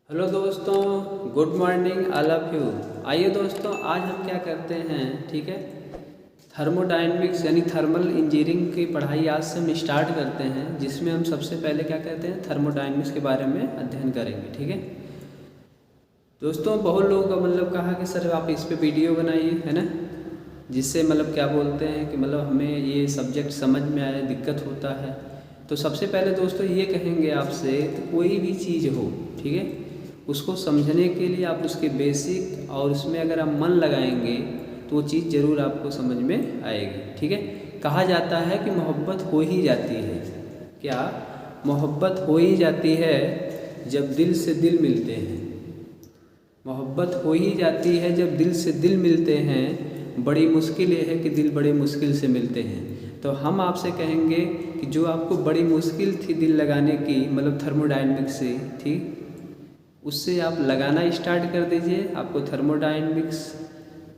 Hello दोस्तों, good morning all of you. आइए दोस्तों, आज हम क्या करते हैं, ठीक है, थर्मोडायनेमिक्स यानी थर्मल इंजीनियरिंग की पढ़ाई आज से हम स्टार्ट करते हैं, जिसमें हम सबसे पहले क्या करते हैं, थर्मोडायनेमिक्स के बारे में अध्ययन करेंगे। ठीक है दोस्तों, बहुत लोगों का कहा कि सर आप इस पे वीडियो बनाइए, है ना, जिससे क्या बोलते हैं कि हमें ये सब्जेक्ट समझ में आए, दिक्कत होता है। तो सबसे पहले दोस्तों ये कहेंगे आपसे कि कोई भी चीज़ हो, ठीक है, उसको समझने के लिए आप उसके बेसिक और उसमें अगर आप मन लगाएंगे तो वो चीज़ ज़रूर आपको समझ में आएगी। ठीक है, कहा जाता है कि मोहब्बत हो ही जाती है, क्या मोहब्बत हो ही जाती है जब दिल से दिल मिलते हैं। मोहब्बत हो ही जाती है जब दिल से दिल मिलते हैं, बड़ी मुश्किल ये है कि दिल बड़े मुश्किल से मिलते हैं। तो हम आपसे कहेंगे कि जो आपको बड़ी मुश्किल थी दिल लगाने की, थर्मोडायनेमिक्स से, ठीक, उससे आप लगाना स्टार्ट कर दीजिए। आपको थर्मोडायनेमिक्स,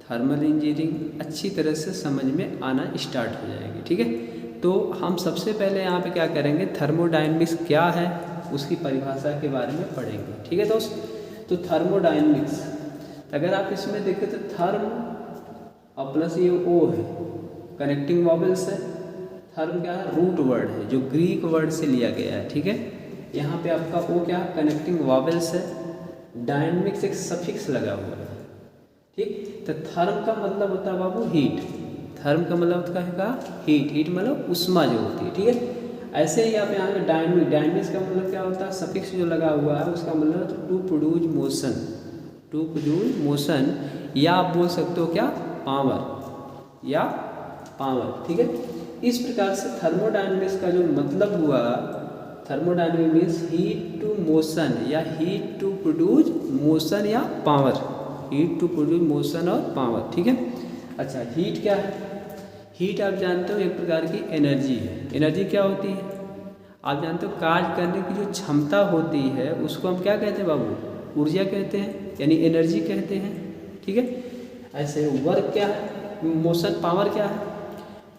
थर्मल इंजीनियरिंग अच्छी तरह से समझ में आना स्टार्ट हो जाएगी। ठीक है, तो हम सबसे पहले यहाँ पे क्या करेंगे, थर्मोडायनेमिक्स क्या है उसकी परिभाषा के बारे में पढ़ेंगे। ठीक है दोस्त, तो थर्मोडायनेमिक्स, अगर आप इसमें देखें तो थर्म और प्लस ये ओ है, कनेक्टिंग वॉवेल्स है। थर्म क्या है, रूट वर्ड है जो ग्रीक वर्ड से लिया गया है। ठीक है, यहाँ पे आपका ओ क्या, कनेक्टिंग वॉवेल्स है। डायनेमिक्स एक सफिक्स लगा हुआ है। ठीक, तो थर्म का मतलब होता है बाबू हीट। थर्म का मतलब होता है हीट। हीट मतलब उष्मा जो होती है। ठीक है, ऐसे ही आप यहाँ पे डायनेमिक, डायनेमिक्स का मतलब क्या होता है, सफिक्स जो लगा हुआ है उसका मतलब to produce motion, to produce motion, या आप बोल सकते हो क्या, पावर, या पावर। ठीक है, इस प्रकार से थर्मोडायनेमिक्स का जो मतलब हुआ, thermodynamics means heat to motion या हीट टू प्रोड्यूस मोशन या power, heat to produce motion और पावर। ठीक है, अच्छा, हीट क्या है, हीट आप जानते हो एक प्रकार की एनर्जी है। एनर्जी क्या होती है, आप जानते हो कार्य करने की जो क्षमता होती है उसको हम क्या कहते हैं बाबू, ऊर्जा कहते हैं, यानी एनर्जी कहते हैं। ठीक है, ऐसे वर्क क्या है, मोशन, पावर क्या है,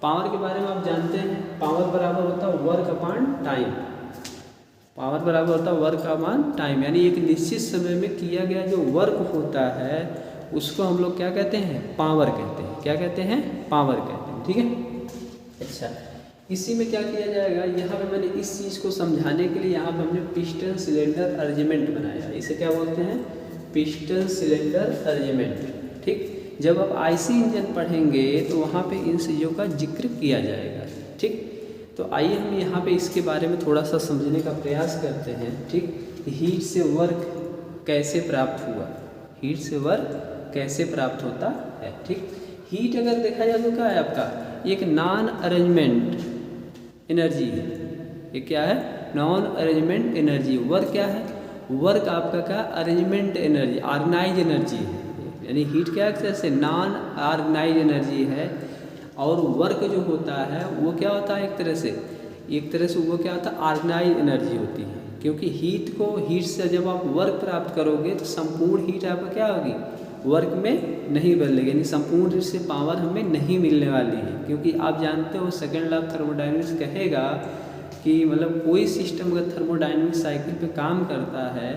पावर के बारे में आप जानते हैं, पावर बराबर होता है वर्क अपॉन टाइम। पावर बराबर होता है वर्क अपॉन टाइम, यानी एक निश्चित समय में किया गया जो वर्क होता है उसको हम लोग क्या कहते हैं, पावर कहते हैं। क्या कहते हैं, पावर कहते हैं। ठीक है, अच्छा, इसी में क्या किया जाएगा, यहाँ पे मैंने इस चीज़ को समझाने के लिए यहाँ पे हमने पिस्टन सिलेंडर अरेंजमेंट बनाया। इसे क्या बोलते हैं, पिस्टन सिलेंडर अरेंजमेंट। ठीक, जब आप आईसी इंजन पढ़ेंगे तो वहाँ पे इन चीज़ों का जिक्र किया जाएगा। ठीक, तो आइए हम यहाँ पे इसके बारे में थोड़ा सा समझने का प्रयास करते हैं। ठीक, हीट से वर्क कैसे प्राप्त हुआ, हीट से वर्क कैसे प्राप्त होता है। ठीक, हीट अगर देखा जाए तो क्या है आपका, एक नॉन अरेंजमेंट एनर्जी है। ये क्या है, नॉन अरेंजमेंट एनर्जी। वर्क क्या है, वर्क आपका क्या, अरेंजमेंट एनर्जी, ऑर्गेनाइज एनर्जी है। यानी हीट क्या है, जैसे नॉन ऑर्गेनाइज एनर्जी है। और वर्क जो होता है वो क्या होता है, एक तरह से वो क्या होता है, ऑर्गेनाइज एनर्जी होती है। क्योंकि हीट से जब आप वर्क प्राप्त करोगे तो संपूर्ण हीट आपका क्या होगी, वर्क में नहीं बदलेगी, यानी संपूर्ण रूप से पावर हमें नहीं मिलने वाली है। क्योंकि आप जानते हो सेकेंड लॉ ऑफ थर्मोडायनेमिक्स कहेगा कि कोई सिस्टम अगर थर्मोडायनेमिक साइकिल पे काम करता है,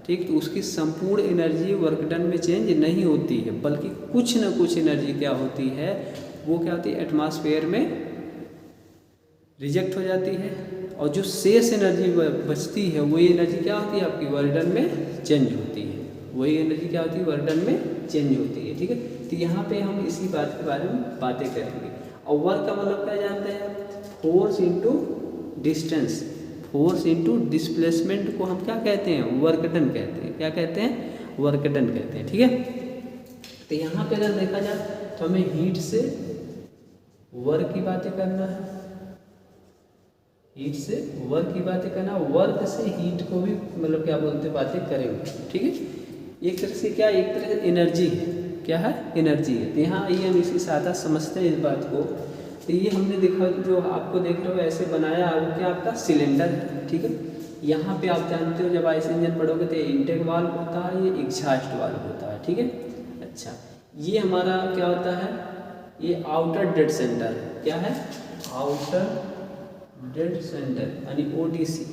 ठीक, तो उसकी संपूर्ण एनर्जी वर्क डन में चेंज नहीं होती है, बल्कि कुछ न कुछ एनर्जी क्या होती है, वो क्या होती है, एटमॉस्फेयर में रिजेक्ट हो जाती है। और जो शेष एनर्जी बचती है वही एनर्जी क्या होती है, आपकी वर्क डन में चेंज होती है। वही एनर्जी क्या होती है, वर्क डन में चेंज होती है। ठीक है, तो यहाँ पे हम इसी बात के बारे में बातें करेंगे। और वर्क का मतलब क्या जानते हैं, force into distance, force into displacement को हम क्या कहते हैं, वर्क डन कहते हैं। क्या कहते हैं, वर्क डन कहते हैं। ठीक है, तो यहाँ पे अगर देखा जाए तो हमें हीट से वर्क की बातें करना है, हीट से वर्क की बातें करना, वर्क से हीट को भी क्या बोलते बातें करेंगे। ठीक है, एक तरह से क्या, एक तरह से एनर्जी है। क्या है, एनर्जी है। तो यहाँ आइए हम इसी साथ समझते हैं इस बात को। तो ये हमने देखा, जो आपको देख रहे हो ऐसे बनाया, वो क्या आपका सिलेंडर है। ठीक है, यहाँ पे आप जानते हो जब आईसी इंजन पढ़ोगे तो इंटेक वाल्व होता है, ये एग्जॉस्ट वाल्व होता है। ठीक है, अच्छा, ये हमारा क्या होता है, ये आउटर डेड सेंटर है। क्या है, आउटर डेड सेंटर यानी ओडीसी।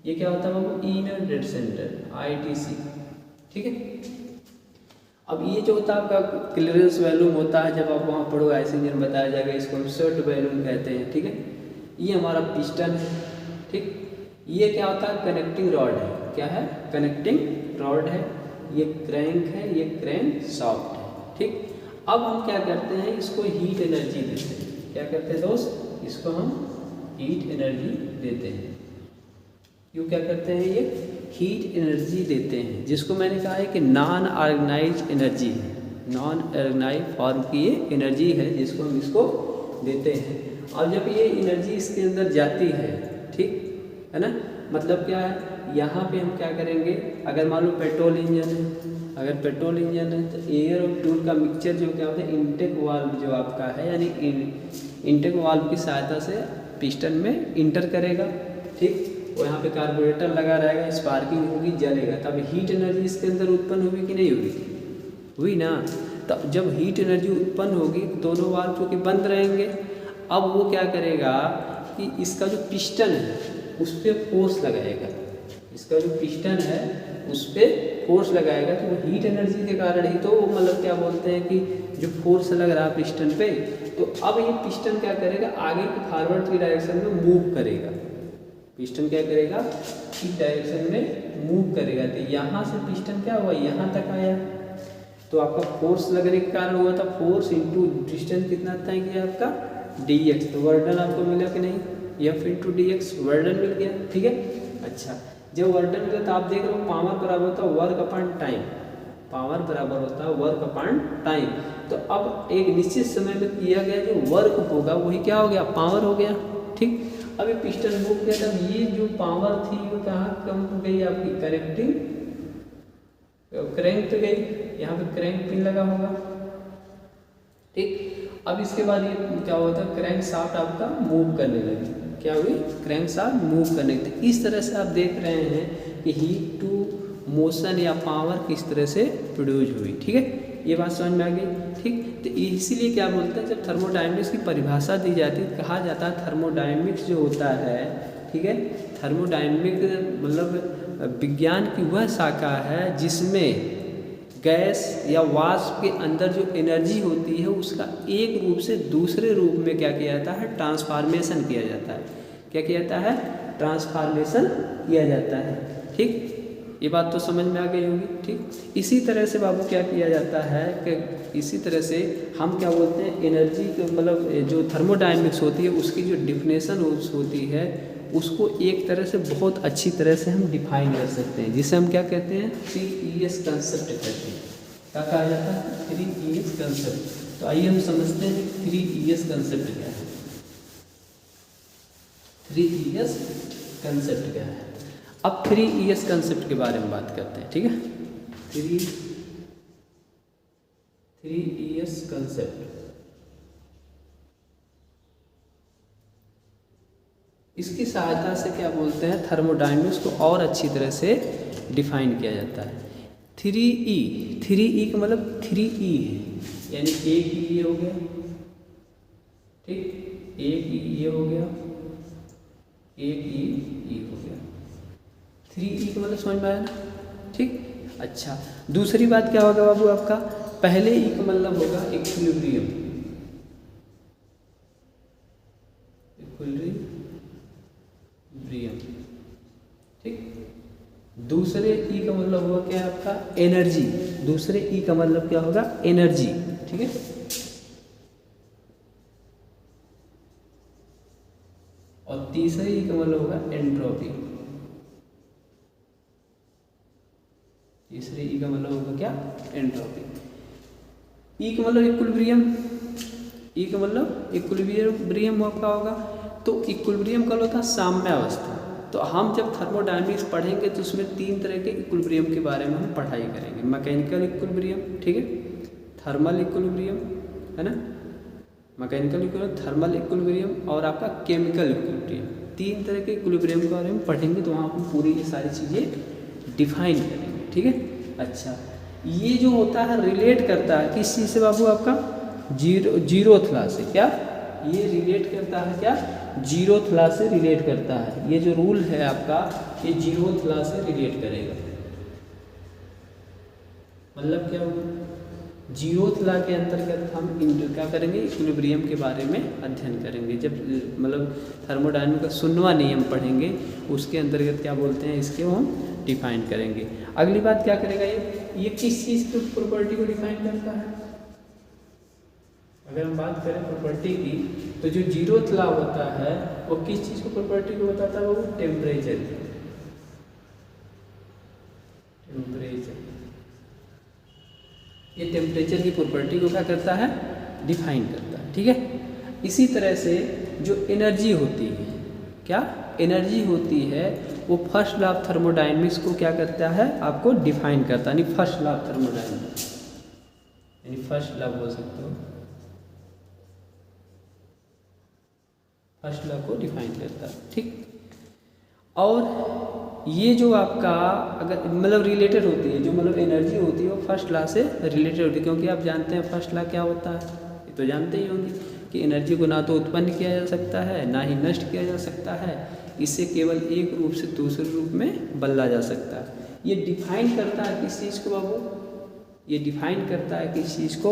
ये क्या होता है बाबू, इनर डेड सेंटर, IDC, ठीक है। अब ये जो होता है आपका क्लियरेंस वॉल्यूम होता है, जब आप वहाँ पढ़ो ऐसे इंजन बताया जाएगा, इसको हम शॉर्ट वॉल्यूम कहते हैं, ठीक है। ये हमारा पिस्टन है, ठीक। ये क्या होता है, कनेक्टिंग रॉड है, क्या है, कनेक्टिंग रॉड है। ये क्रैंक है, ये क्रैंक शाफ्ट है, ठीक। अब हम क्या करते हैं, इसको हीट एनर्जी देते हैं। क्या करते हैं दोस्त, इसको हम हीट एनर्जी देते हैं। क्यों क्या करते हैं, ये हीट एनर्जी देते हैं, जिसको मैंने कहा है कि नॉन ऑर्गेनाइज्ड एनर्जी है, नॉन ऑर्गेनाइज्ड फॉर्म की ये एनर्जी है, जिसको हम इसको देते हैं। और जब ये एनर्जी इसके अंदर जाती है, ठीक है ना, मतलब क्या है, यहाँ पे हम क्या करेंगे, अगर मान लो पेट्रोल इंजन है, अगर पेट्रोल इंजन है तो एयर और फ्यूल का मिक्सचर जो क्या होता है, इंटेक वाल्व जो आपका है, यानी इंटेक वाल्व की सहायता से पिस्टन में इंटर करेगा, ठीक। और यहाँ पे कार्बोरेटर लगा रहेगा, स्पार्किंग होगी, जलेगा, तब हीट एनर्जी इसके अंदर उत्पन्न होगी कि नहीं होगी, हुई ना। तब जब हीट एनर्जी उत्पन्न होगी, दोनों वाल्व चूँकि बंद रहेंगे, अब वो क्या करेगा कि इसका जो पिस्टन है उस पर फोर्स लगाएगा, इसका जो पिस्टन है उस पर फोर्स लगाएगा, तो वो हीट एनर्जी के कारण ही तो वो मतलब क्या बोलते हैं कि जो फोर्स लग रहा है पिस्टन पे, तो अब ये पिस्टन क्या करेगा, आगे की फॉरवर्ड की डायरेक्शन में मूव करेगा। पिस्टन क्या करेगा, इस डायरेक्शन में मूव करेगा, तो यहाँ से पिस्टन क्या हुआ, यहाँ तक आया, तो आपका फोर्स लगने के कारण हुआ था, फोर्स इंटू डिस्टेंस कितना तय किया आपका, dx, तो वर्डन आपको मिला कि नहीं, F इंटू dx, वर्डन मिल गया, ठीक है। अच्छा, जब वर्डन मिला तो आप देख रहे हो पावर बराबर होता है वर्क अपॉन टाइम, पावर बराबर होता है वर्क अपॉन टाइम। तो अब एक निश्चित समय में किया गया जो वर्क होगा वही क्या हो गया, पावर हो गया, ठीक। अब ये पिस्टन मूव किया, तब ये जो पावर थी वो कहाँ कम हो गई, आपकी कनेक्टिंग क्रैंक पे गई, यहाँ पे क्रैंक पिन लगा होगा, ठीक। अब इसके बाद ये क्या होता है, क्रैंक शाफ्ट आपका मूव करने लगी, क्या हुई, क्रैंक शाफ्ट मूव करने लगी। इस तरह से आप देख रहे हैं कि हीट टू मोशन या पावर किस तरह से प्रोड्यूस हुई, ठीक है। ये बात समझ में आ गई, ठीक। तो इसीलिए क्या बोलते हैं, जब थर्मोडायनेमिक्स की परिभाषा दी जाती है, कहा जाता है थर्मोडायनेमिक्स जो होता है, ठीक है, थर्मोडायनेमिक मतलब विज्ञान की वह शाखा है जिसमें गैस या वाष्प के अंदर जो एनर्जी होती है उसका एक रूप से दूसरे रूप में क्या किया जाता है, ट्रांसफॉर्मेशन किया जाता है। क्या किया जाता है, ट्रांसफॉर्मेशन किया जाता है, ठीक। ये बात तो समझ में आ गई होगी, ठीक। इसी तरह से बाबू क्या किया जाता है कि इसी तरह से हम क्या बोलते हैं, एनर्जी के मतलब जो थर्मोडायनेमिक्स होती है उसकी जो डिफिनेशन होती है उसको एक तरह से बहुत अच्छी तरह से हम डिफाइन कर सकते हैं, जिसे हम क्या कहते हैं, 3ES कंसेप्ट कहते हैं। क्या कहा जाता है, 3ES कंसेप्ट। तो आइए हम समझते हैं 3ES कंसेप्ट क्या है। 3ES कंसेप्ट क्या है, अब 3ES कंसेप्ट के बारे में बात करते हैं, ठीक है। 3ES कंसेप्ट, इसकी सहायता से क्या बोलते हैं, थर्मोडायनेमिक्स को और अच्छी तरह से डिफाइन किया जाता है। 3E का मतलब 3E है, यानी एक E हो गया, ठीक, एक E हो गया, एक E हो गया। 3E का मतलब समझ में आया ना, ठीक। अच्छा, दूसरी बात क्या होगा बाबू आपका, पहले E का मतलब होगा इक्विलिब्रियम, ठीक। दूसरे E का मतलब होगा क्या आपका, एनर्जी, दूसरे E का मतलब क्या होगा, एनर्जी, ठीक है। और तीसरे E का मतलब होगा एंट्रोपी, तीसरे E का मतलब होगा क्या, एंट्रोपी। E का मतलब इक्विलिब्रियम, E का मतलब इक्विलिब्रियम आपका होगा, तो इक्विलिब्रियम का होता है साम्यावस्था। तो हम जब थर्मोडायनेमिक्स पढ़ेंगे तो उसमें 3 तरह के इक्विलिब्रियम के बारे में हम पढ़ाई करेंगे, मैकेनिकल इक्विलिब्रियम, ठीक है, थर्मल इक्विलिब्रियम, है ना, मैकेनिकल इक्विलिब्रियम, थर्मल इक्विलिब्रियम और आपका केमिकल इक्विलिब्रियम। 3 तरह के इक्विलिब्रियम के बारे में पढ़ेंगे, तो वहाँ हम पूरी ये सारी चीज़ें डिफाइन करेंगे, ठीक है। अच्छा, ये जो होता है रिलेट करता है किस चीज़ से बाबू, आपका जीरोथ लॉ से। क्या ये रिलेट करता है, क्या जीरोथ लॉ से रिलेट करता है। ये जो रूल है आपका ये जीरोथ लॉ से रिलेट करेगा। मतलब क्या होगा, जीरोथ लॉ के अंतर्गत हम क्या करेंगे, इक्विलिब्रियम के बारे में अध्ययन करेंगे। जब मतलब थर्मोडायनामिक्स का 16वां नियम पढ़ेंगे उसके अंतर्गत क्या बोलते हैं इसके हम डिफाइन करेंगे। अगली बात क्या करेगा, ये किस चीज़ की प्रॉपर्टी को डिफाइन करता है। अगर हम बात करें प्रॉपर्टी की तो जो जीरोथ लॉ होता है वो किस चीज़ को प्रॉपर्टी को बताता है, वो टेम्परेचर की। टेम्परेचर, ये टेम्परेचर की प्रॉपर्टी को क्या करता है, डिफाइन करता है। ठीक है, इसी तरह से जो एनर्जी होती है, क्या एनर्जी होती है, वो फर्स्ट लॉ ऑफ थर्मोडायनेमिक्स को क्या करता है, आपको डिफाइन करता है। यानी फर्स्ट लॉ ऑफ थर्मोडायनेमिक्स, यानी फर्स्ट लॉ बोल सकते हो, फर्स्ट लॉ को डिफाइन करता है। ठीक, और ये जो आपका अगर मतलब रिलेटेड होती है, जो मतलब एनर्जी होती है वो फर्स्ट लॉ से रिलेटेड होती है, क्योंकि आप जानते हैं फर्स्ट लॉ क्या होता है, ये तो जानते ही होंगे कि एनर्जी को ना तो उत्पन्न किया जा सकता है ना ही नष्ट किया जा सकता है, इसे केवल एक रूप से दूसरे रूप में बदला जा सकता है। ये डिफाइन करता है किस चीज़ को बाबू, ये डिफाइन करता है किस चीज़ को,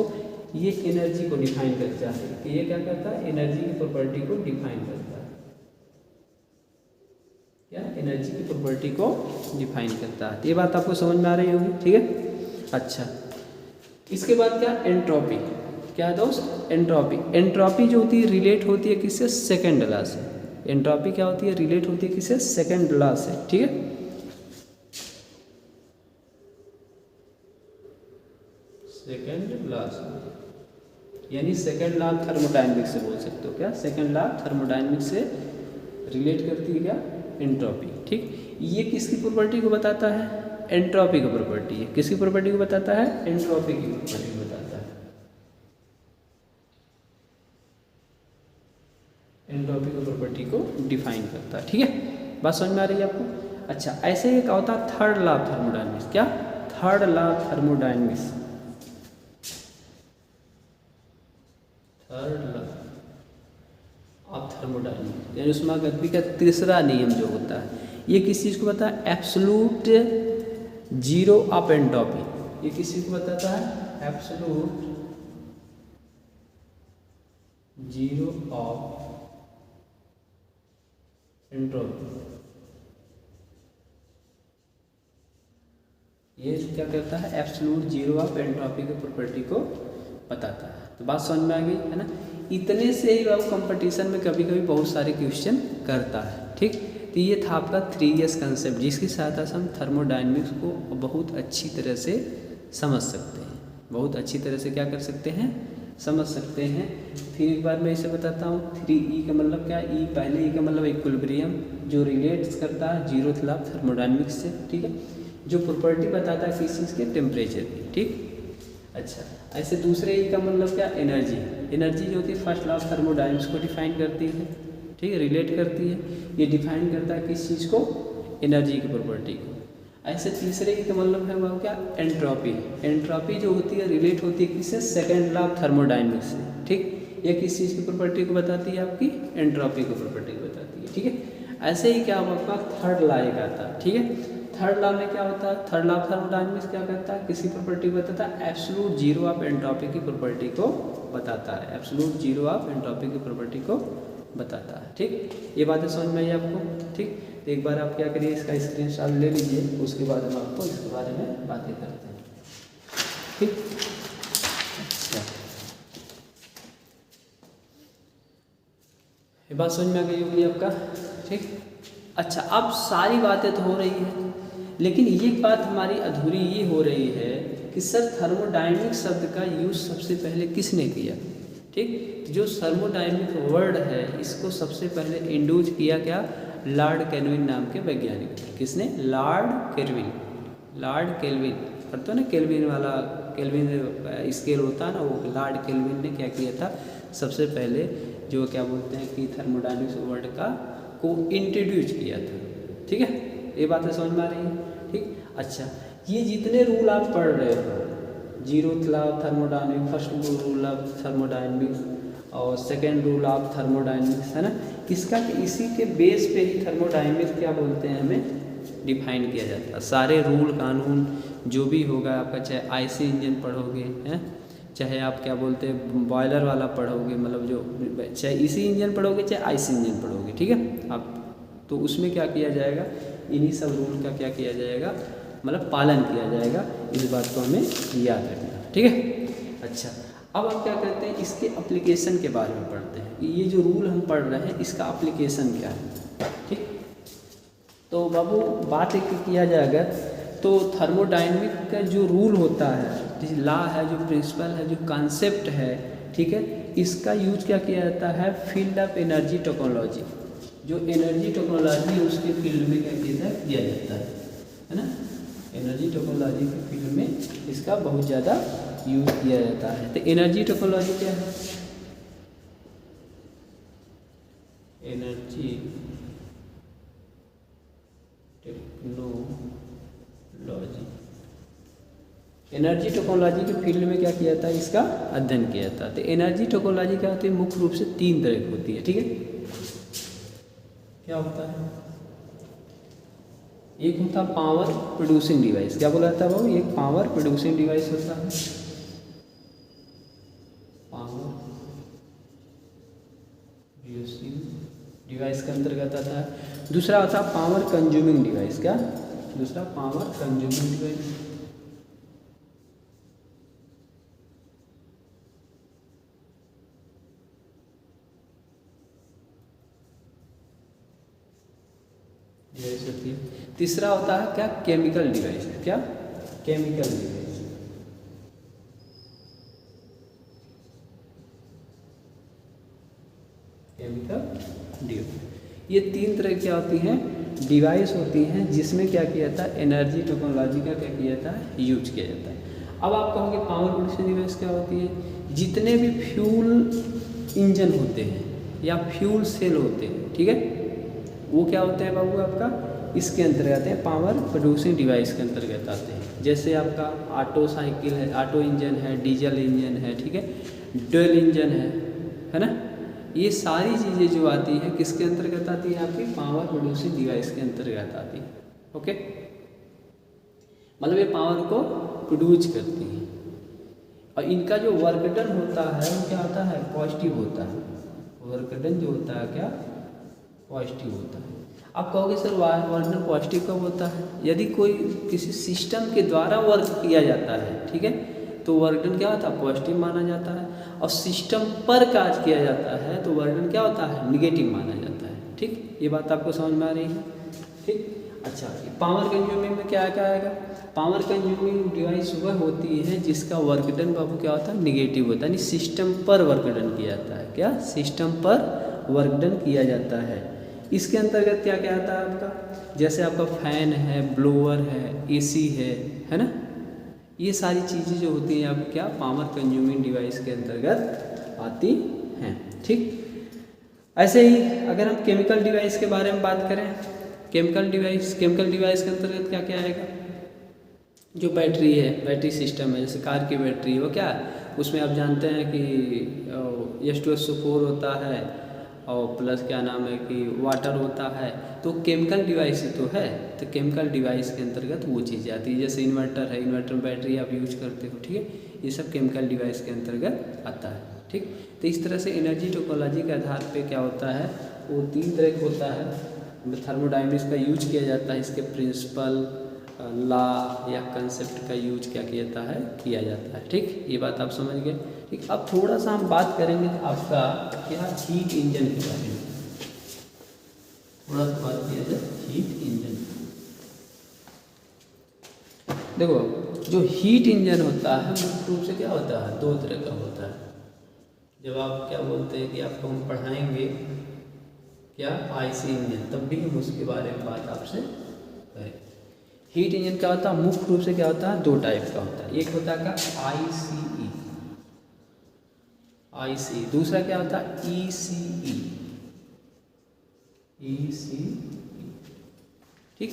ये एनर्जी को डिफाइन करता है कि ये क्या करता है, एनर्जी की प्रॉपर्टी को डिफाइन करता है। क्या, एनर्जी की प्रॉपर्टी को डिफाइन करता है। ये बात आपको समझ में आ रही होगी। ठीक है, अच्छा इसके बाद क्या, एंट्रोपी। क्या है दोस्त, एंट्रोपी। एंट्रोपी जो होती है रिलेट होती है किससे, सेकंड लॉ से। एंट्रोपी क्या होती है, रिलेट होती है किससे, सेकंड लॉ से। ठीक है, सेकंड लॉ से, यानी सेकंड लॉ थर्मोडायनेमिक्स से बोल सकते हो। क्या, सेकंड लॉ थर्मोडायनेमिक्स से रिलेट करती है क्या, एंट्रोपी। ठीक, ये किसकी प्रॉपर्टी को बताता है, एंट्रोपी की प्रॉपर्टी है। किसकी प्रॉपर्टी को बताता है, एंट्रोपी की प्रॉपर्टी को बताता है, एंट्रोपी की प्रॉपर्टी को डिफाइन करता है। ठीक है, बात समझ में आ रही है आपको। अच्छा, ऐसे एक होता है थर्ड लॉ ऑफ थर्मोडायनेमिक्स। क्या, third law of thermodynamics, third law of thermodynamics, यानी उसमें गति का तीसरा नियम जो होता है, ये किस चीज़ को बताता है, एब्सोल्यूट जीरो ऑफ एंट्रोपी। ये किस चीज़ को बताता है, एब्सोल्यूट जीरो ऑफ एंट्रोपी। ये क्या करता है, एब्सोल्यूट जीरो ऑफ एंट्रोपी की प्रॉपर्टी को बताता है। तो बात समझ में आ गई है ना। इतने से ही वो कंपटीशन में कभी कभी बहुत सारे क्वेश्चन करता है। ठीक, तो ये था आपका 3 इयर्स कंसेप्ट, जिसकी सहायता से हम थर्मोडायनेमिक्स को बहुत अच्छी तरह से समझ सकते हैं, बहुत अच्छी तरह से क्या कर सकते हैं, समझ सकते हैं। फिर एक बार मैं इसे बताता हूँ। 3E का मतलब क्या, ई पहले ई का मतलब इक्विलिब्रियम, जो रिलेट्स करता है जीरोथ लॉ ऑफ थर्मोडायनेमिक्स से। ठीक है, जो प्रॉपर्टी बताता है किस चीज़ के, टेम्परेचर की। ठीक, अच्छा ऐसे दूसरे ई का मतलब क्या, एनर्जी। एनर्जी जो होती है फर्स्ट लॉ ऑफ थर्मोडायनेमिक्स को डिफाइन करती है। ठीक है, रिलेट करती है, ये डिफाइन करता है किस चीज़ को, एनर्जी की प्रॉपर्टी को। ऐसे तीसरे ई का मतलब है वह क्या, एंट्रोपी। एंट्रोपी जो होती है रिलेट होती है किससे, सेकंड लॉ ऑफ थर्मोडायनेमिक्स से। ठीक, ये किस चीज़ की प्रॉपर्टी को बताती है, आपकी एंट्रोपी की प्रॉपर्टी को बताती है। ठीक है, ऐसे ही क्या आपका थर्ड लॉ एक आता है। ठीक है, थर्ड लॉ में क्या होता है, थर्ड लॉ ऑफ थर्मोडायनेमिक्स क्या करता है, किसी प्रॉपर्टी को बताता है, एब्सोल्यूट जीरो ऑफ एंट्रोपी की प्रॉपर्टी को बताता है, एब्सोल्यूट जीरो ऑफ एंट्रोपी की प्रॉपर्टी को बताता है। ठीक, ये बातें समझ में आई आपको। ठीक, तो एक बार आप क्या करिए, इसका स्क्रीनशॉट ले लीजिए, उसके बाद हम आपको इसके बारे में बातें करते हैं। ठीक, अच्छा ये बात समझ में आ गई होगी आपका। ठीक, अच्छा अब सारी बातें तो हो रही हैं, लेकिन ये बात हमारी अधूरी ये हो रही है कि सर थर्मोडायनेमिक शब्द का यूज़ सबसे पहले किसने किया। ठीक, जो थर्मोडायनेमिक वर्ड है इसको सबसे पहले इंट्रोड्यूस किया क्या, लॉर्ड केल्विन नाम के वैज्ञानिक। किसने, लॉर्ड केल्विन। लॉर्ड केल्विन, पढ़ते हो ना केल्विन वाला, केल्विन स्केल होता है ना, वो लॉर्ड केल्विन ने क्या किया था, सबसे पहले जो क्या बोलते हैं कि थर्मोडायनेमिक्स वर्ड का को इंट्रोड्यूस किया था। ठीक है, ये बातें समझ में आ रही है। ठीक, अच्छा ये जितने रूल आप पढ़ रहे हो, zeroth law of thermodynamics, first rule of thermodynamics और सेकेंड रूल ऑफ थर्मोडायनेमिक्स, है ना, इसका इसी के बेस पे ही थर्मोडायनेमिक्स क्या बोलते हैं, हमें डिफाइन किया जाता है। सारे रूल कानून जो भी होगा आपका, चाहे आईसी इंजन पढ़ोगे हैं, चाहे आप क्या बोलते हैं बॉयलर वाला पढ़ोगे, मतलब जो चाहे इसी इंजन पढ़ोगे चाहे आईसी इंजन पढ़ोगे, ठीक है आप, तो उसमें क्या किया जाएगा, इन्हीं सब रूल का क्या किया जाएगा, मतलब पालन किया जाएगा। इस बात को हमें याद रखना, ठीक है। अच्छा, अब आप क्या करते हैं, इसके एप्लीकेशन के बारे में पढ़ते हैं कि ये जो रूल हम पढ़ रहे हैं इसका एप्लीकेशन क्या है, ठीक। तो बाबू बात एक किया जाएगा तो थर्मोडायनेमिक का जो रूल होता है, जो लॉ है, जो प्रिंसिपल है, जो कॉन्सेप्ट है, ठीक है, इसका यूज क्या किया जाता है, फील्ड ऑफ एनर्जी टेक्नोलॉजी, जो एनर्जी टेक्नोलॉजी है उसके फील्ड में क्या किया जाता है ना, एनर्जी टेक्नोलॉजी के फील्ड में इसका बहुत ज़्यादा यूज किया जाता है। तो एनर्जी टेक्नोलॉजी क्या है, एनर्जी टेक्नोलॉजी, एनर्जी टेक्नोलॉजी के फील्ड में क्या किया जाता है, इसका अध्ययन किया जाता है। तो एनर्जी टेक्नोलॉजी क्या होती है, मुख्य रूप से 3 तरह की होती है, ठीक है। क्या होता है, एक होता है पावर प्रोड्यूसिंग डिवाइस, क्या बोला जाता है बाबू, एक पावर प्रोड्यूसिंग डिवाइस होता है, पावर प्रोड्यूसिंग डिवाइस के अंतर्गत आता है। दूसरा होता है पावर कंज्यूमिंग डिवाइस, क्या, दूसरा पावर कंज्यूमिंग डिवाइस, डिवाइस होती है। तीसरा होता है क्या, केमिकल डिवाइस, क्या, केमिकल डिवाइस, केमिकल डिवाइस। ये 3 तरह क्या होती हैं, डिवाइस होती हैं जिसमें क्या किया जाता है, एनर्जी टेक्नोलॉजी का क्या किया जाता है, यूज किया जाता है। अब आप कहोगे पावर प्रोडक्शन डिवाइस क्या होती है, जितने भी फ्यूल इंजन होते हैं या फ्यूल सेल होते हैं, ठीक है, वो क्या होते हैं बाबू आपका, इसके अंतर्गत आते हैं, पावर प्रोड्यूसिंग डिवाइस के अंतर्गत आते हैं। जैसे आपका ऑटो साइकिल है, ऑटो इंजन है, डीजल इंजन है, ठीक है, डुअल इंजन है ना, ये सारी चीज़ें जो आती हैं किसके अंतर्गत आती है, आपकी पावर प्रोड्यूसिंग डिवाइस के अंतर्गत आती है, ओके। मतलब ये पावर को प्रोड्यूस करती हैं और इनका जो वर्क डन होता है वो क्या होता है, पॉजिटिव होता है। वर्क डन जो होता है क्या, पॉजिटिव होता है। आप कहोगे सर वर्क डन पॉजिटिव कब होता है, यदि कोई किसी सिस्टम के द्वारा वर्क किया जाता है, ठीक है, तो वर्क डन क्या होता है, पॉजिटिव माना जाता है। और सिस्टम पर कार्य किया जाता है तो वर्क डन क्या होता है, निगेटिव माना जाता है, ठीक। ये बात आपको समझ में आ रही है, ठीक। अच्छा, पावर कंज्यूमिंग में क्या क्या आएगा, पावर कंज्यूमिंग डिवाइस वह होती है जिसका वर्क डन बाबू क्या होता है, निगेटिव होता है, यानी सिस्टम पर वर्क डन किया जाता है, क्या, सिस्टम पर वर्क डन किया जाता है। इसके अंतर्गत क्या क्या आता है आपका, जैसे आपका फैन है, ब्लोअर है, एसी है ना, ये सारी चीज़ें जो होती हैं आपकी क्या, पावर कंज्यूमिंग डिवाइस के अंतर्गत आती हैं, ठीक। ऐसे ही अगर हम केमिकल डिवाइस के बारे में बात करें, केमिकल डिवाइस के अंतर्गत क्या क्या आएगा, जो बैटरी है, बैटरी सिस्टम है, जैसे कार की बैटरी है, वो क्या है, उसमें आप जानते हैं कि H2SO4 होता है और प्लस क्या नाम है कि वाटर होता है, तो केमिकल डिवाइस तो है, तो केमिकल डिवाइस के अंतर्गत वो चीज़ आती है। जैसे इन्वर्टर है, इन्वर्टर में बैटरी आप यूज करते हो, ठीक है, ये सब केमिकल डिवाइस के अंतर्गत आता है, ठीक। तो इस तरह से एनर्जी टेक्नोलॉजी के आधार पे क्या होता है, वो 3 तरह का होता है, थर्मोडायनेमिक्स का यूज किया जाता है, इसके प्रिंसिपल लॉ या कंसेप्ट का यूज क्या किया जाता है, किया जाता है, ठीक। ये बात आप समझ गए, ठीक। अब थोड़ा सा हम बात करेंगे आपका क्या, हीट इंजन के बारे में, थोड़ा सा बात किया जाए हीट इंजन। देखो, जो हीट इंजन होता है मुख्य रूप से क्या होता है, 2 तरह का होता है। जब आप क्या बोलते हैं कि आपको हम पढ़ाएंगे क्या, आईसी इंजन, तब भी हम उसके बारे में बात आपसे करें। हीट इंजन क्या होता है, मुख्य रूप से क्या होता है, 2 टाइप का होता है। एक होता है का आईसी, दूसरा क्या होता है ईसीई, ठीक।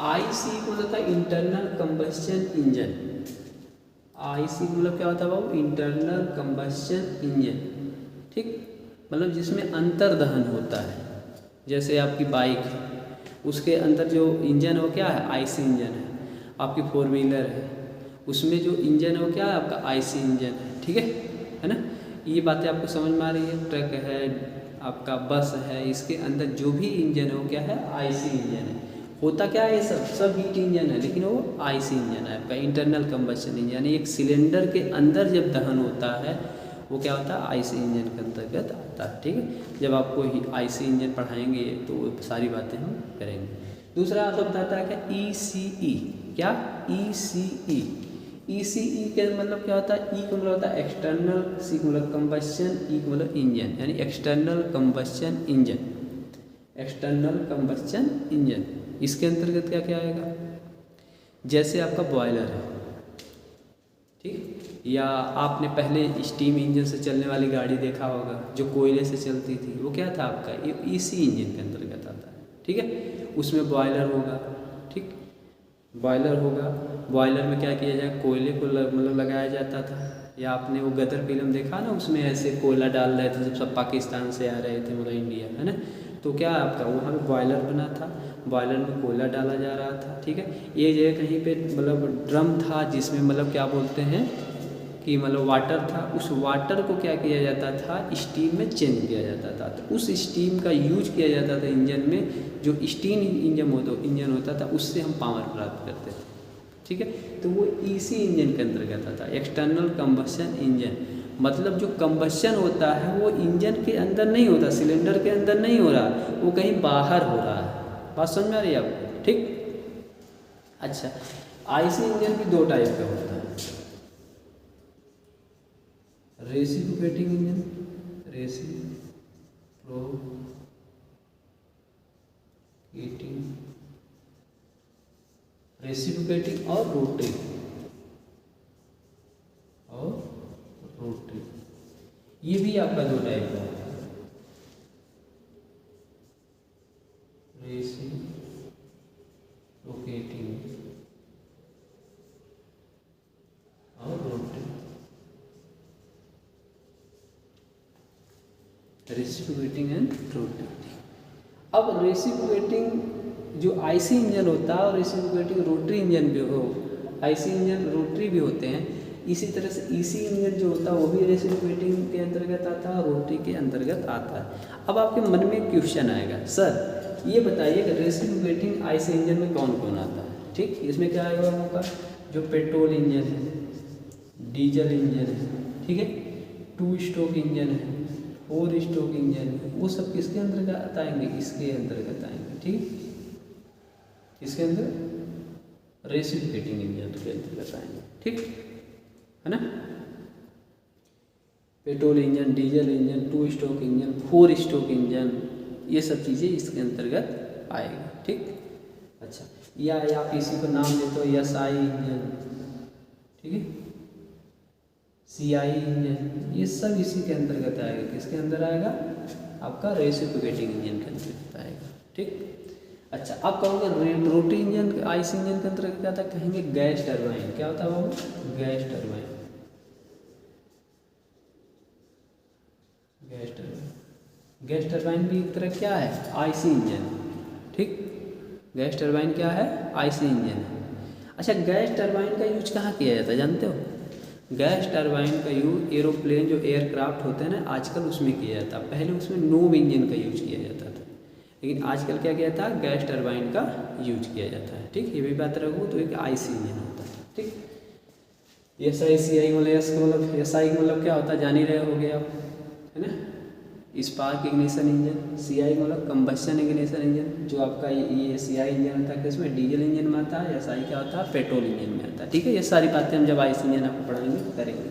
आईसी को होता है इंटरनल कंबस्शन इंजन, आईसी मतलब क्या होता है बाबू, इंटरनल कंबस्शन इंजन, ठीक, मतलब जिसमें अंतर्दहन होता है। जैसे आपकी बाइक है, उसके अंदर जो इंजन है वो क्या है, आईसी इंजन है। आपकी 4 व्हीलर है, उसमें जो इंजन है वो क्या है, आपका आईसी इंजन है, ठीक है ना। ये बातें आपको समझ में आ रही है। ट्रक है, आपका बस है, इसके अंदर जो भी इंजन है वो क्या है, आईसी इंजन है। होता क्या है, ये सब हीट इंजन है, लेकिन वो आईसी इंजन है आपका, इंटरनल कंबशन इंजन। यानी एक सिलेंडर के अंदर जब दहन होता है वो क्या होता है, आईसी इंजन के अंतर्गत आता है, ठीक है। जब आपको आईसी इंजन पढ़ाएंगे तो वो सारी बातें हम करेंगे। दूसरा शब्द आता है क्या, ईसीई। क्या, ईसीई। ईसीई के मतलब क्या होता है, ई का मतलब होता है एक्सटर्नल, सी का मतलब कंबशन, ई का मतलब इंजन, यानी external combustion engine. External combustion engine, इसके अंतर्गत क्या क्या आएगा, जैसे आपका बॉयलर है, ठीक, या आपने पहले स्टीम इंजन से चलने वाली गाड़ी देखा होगा जो कोयले से चलती थी, वो क्या था आपका, ये इसी इंजन के अंतर्गत आता है, ठीक है। उसमें बॉयलर होगा, ठीक, बॉयलर होगा। बॉयलर में क्या किया जाए, कोयले को मतलब लगाया जाता था। या आपने वो गदर फिल्म देखा ना, उसमें ऐसे कोयला डाल रहे थे जब सब पाकिस्तान से आ रहे थे, मतलब इंडिया, है ना। तो क्या आपका वहाँ पे बॉयलर बना था, बॉयलर में कोयला डाला जा रहा था, ठीक है। ये जगह कहीं पे मतलब ड्रम था जिसमें मतलब क्या बोलते हैं कि मतलब वाटर था, उस वाटर को क्या किया जाता था, स्टीम में चेंज किया जाता था। तो उस स्टीम का यूज किया जाता था इंजन में, जो स्टीम इंजन होता था, उससे हम पावर प्राप्त करते थे, ठीक है। तो वो इसी इंजन के अंतर्गत आता है, एक्सटर्नल कंबशन इंजन। मतलब जो कंबशन होता है वो इंजन के अंदर नहीं होता, सिलेंडर के अंदर नहीं हो रहा, वो कहीं बाहर हो रहा है। बात समझ में आ रही है आपको, ठीक। अच्छा, आईसी इंजन भी 2 टाइप का होता है, रेसिप्रोकेटिंग इंजन, रेसिप्रोकेटिंग और रोटरी, ये भी आपका 2 टाइप का होता है, रेसिप्रोकेटिंग और रोटरी। Reciprocating and rotary. अब रेसिप्रोकेटिंग जो आईसी इंजन होता है और रेसिप्रोकेटिंग रोटरी इंजन भी हो, आईसी इंजन रोटरी भी होते हैं। इसी तरह से ईसी इंजन जो होता है वो भी रेसिप्रोकेटिंग के अंतर्गत आता है और रोटरी के अंतर्गत आता है। अब आपके मन में एक क्वेश्चन आएगा, सर ये बताइए कि रेसिप्रोकेटिंग आईसी इंजन में कौन कौन आता है, ठीक। इसमें क्या आएगा आपका, जो पेट्रोल इंजन है, डीजल इंजन है, ठीक है, 2 स्ट्रोक इंजन है, 4 स्ट्रोक इंजन है, वो सब किसके अंतर्गत आएंगे, इसके अंतर्गत आएंगे, ठीक। इसके अंदर रेसिप्रोकेटिंग इंजन के अंतर्गत आएंगे, ठीक है ना। Petrol engine, diesel engine, 2 stroke engine, 4 stroke engine, ये सब चीज़ें इसके अंतर्गत आएगी, ठीक। अच्छा, या आप इसी को नाम देते हो एसआई इंजन, ठीक है, सीआई इंजन, ये सब इसी के अंतर्गत आएगा। किसके अंदर आएगा, आपका रेसिप्रोकेटिंग इंजन के अंतर्गत आएगा, ठीक। अच्छा, आप कहोगे रोटरी इंजन, आईसी इंजन के अंतर्गत क्या था, कहेंगे गैस टरबाइन। क्या होता है बाबू, gas turbine, gas turbine. Gas turbine भी एक तरह क्या है, आईसी इंजन, ठीक। गैस टरबाइन क्या है, आईसी इंजन है। अच्छा, गैस टरबाइन का यूज कहाँ किया जाता है जानते हो, गैस टरबाइन का यूज एरोप्लेन जो एयरक्राफ्ट होते हैं ना आजकल, उसमें किया जाता है। पहले उसमें नोब इंजन का यूज किया जाता था, लेकिन आजकल क्या किया था, गैस टरबाइन का यूज किया जाता है, ठीक। ये भी बात रखो तो एक आईसी इंजन होता है, ठीक। एसआई सीआई मतलब एसआई मतलब क्या होता है, जान ही रहे होगे आप, है ना, स्पार्क इग्निशन इंजन। सीआई मतलब कंबशन इग्निशन इंजन, जो आपका ये सीआई इंजन होता है किसमें, डीजल इंजन में आता है। एसआई क्या होता है, पेट्रोल इंजन में आता है, ठीक है। ये सारी बातें हम जब आईसी इंजन आपको पढ़ाएंगे करेंगे,